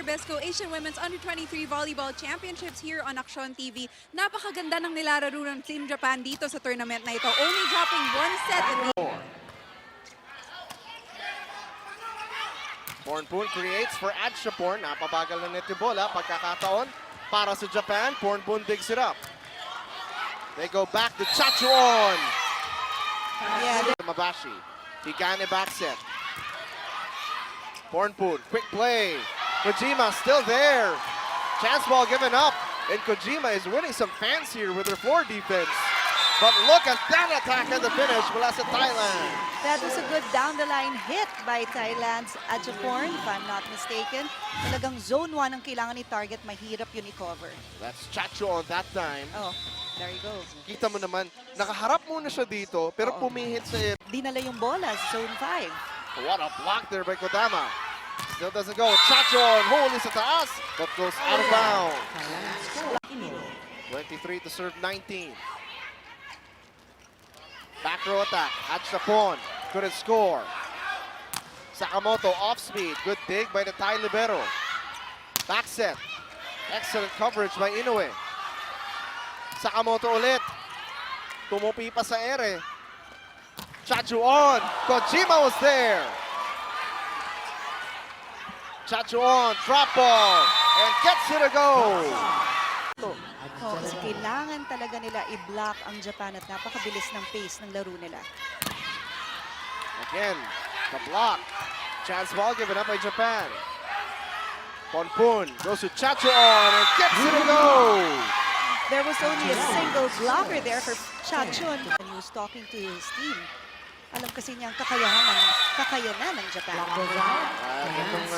Besco Asian Women's Under-23 Volleyball Championships here on Aksyon TV. Napakaganda ng nilalaro ng Team Japan dito sa tournament na ito. Only dropping one set in the... Pornpoon creates for Adshapon. Napabagal na net yung bola. Pagkakataon para sa Japan. Pornpoon digs it up. They go back to Chachuon. Mabashi. Higane back set. Pornpoon, quick play. Kojima still there. Chance ball given up. And Kojima is winning some fans here with her floor defense. But look at that attack at the finish mula sa Thailand. That was a good down-the-line hit by Thailand's Adjaporn, if I'm not mistaken. Talagang zone 1 ang kailangan ni target, mahirap yun i-cover. That's Chacho on that time. Oh, there you go. Kita mo naman, nakaharap muna siya dito, pero pumihit sa air. Dinala yung bola sa zone 5. What a block there by Kodama. Still doesn't go. Chacho on huli sa taas, but goes out of bounds. 23 to serve 19. Back row attack. Adshapon couldn't score. Sakamoto off speed. Good dig by the Thai libero. Back set. Excellent coverage by Inoue. Sakamoto ulit. Tumupi pa sa ere. Chachuon. Kojima was there. Chachuon. Drop ball. And gets it a go. Oh, kasi kailangan talaga nila i-block ang Japan at napakabilis ng pace ng laro nila. Again, the block. Chance ball given up by Japan. Pornpoon goes to Chachuon and gets it a go. There was only a single blocker there for Chachun. When he was talking to his team, alam kasi niya ang kakayanan ng Japan. Itong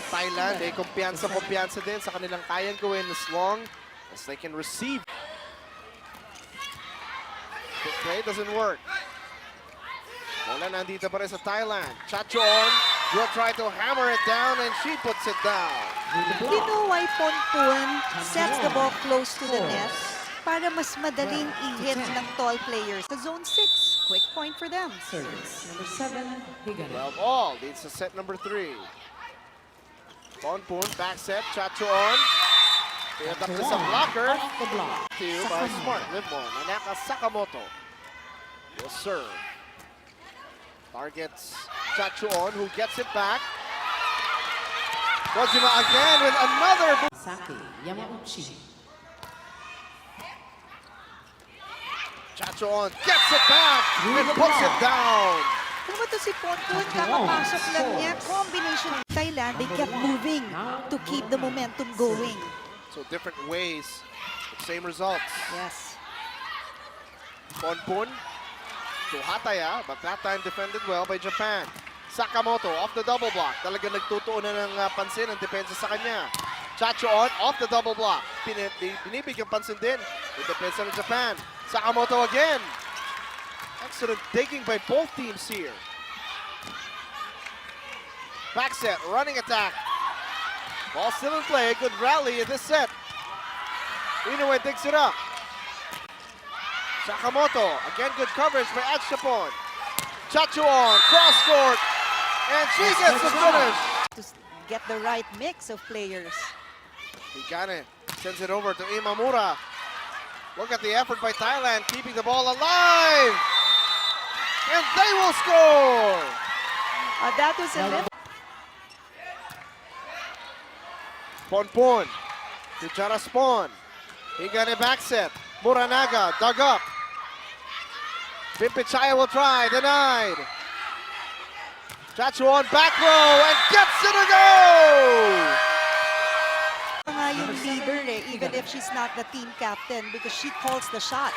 Thailand, kumpiyansa din sa kanilang kayang gawin as long as they can receive. The play doesn't work. Bola nandito pa rin sa Thailand. Chachuon will try to hammer it down and she puts it down. You know why Pornpoon sets the ball close to the net? Para mas madaling i-hit ng tall players. Sa zone 6, quick point for them. Number 7, Higane. Well, all leads to set number 3. Pornpoon, back set, Chachuon. Pinned up to some blocker. The block. Two by Smart. Livmon. Nanaka Sakamoto will serve. Targets Chachuon, who gets it back. Kojima again with another. Saki Yamauchi. Chachuon gets it back and puts it down. Ano ba ito si Pornpoon? Kakapasok lang niya. Combination of Thailand, they kept moving to keep the momentum going. So different ways, but same results. Yes. Pornpoon to Hataya, but that time defended well by Japan. Sakamoto off the double block. Talaga nagtutuon na ng pansin ang depensa sa kanya. Chachuon off the double block. Binibigyan pansin din yung depensa ng Japan. Sakamoto again. Excellent digging by both teams here. Back set, running attack. Ball still in play, good rally in this set. Inoue digs it up. Sakamoto, again good coverage by Adshapon. Chachuon, cross court, and she gets the finish. To get the right mix of players. Higane sends it over to Imamura. Look at the effort by Thailand, keeping the ball alive. And they will score. That was a lift. Pornpoon to Jaraspon. Higane back set. Muranaga dug up. Pimpichaya will try, denied. Chachuon back row and gets it a go! Nga yung leader even if she's not the team captain because she calls the shots.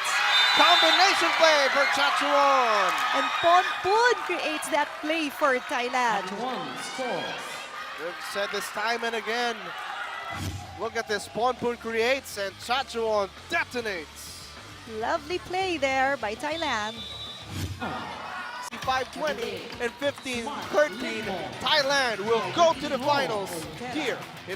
Combination play for Chachuon. And Pornpoon creates that play for Thailand. One scores. We've said this time and again. Look at this, Pornpoon creates and Chachuon detonates. Lovely play there by Thailand. 5-20 and 15-13, Thailand will go to the finals here in the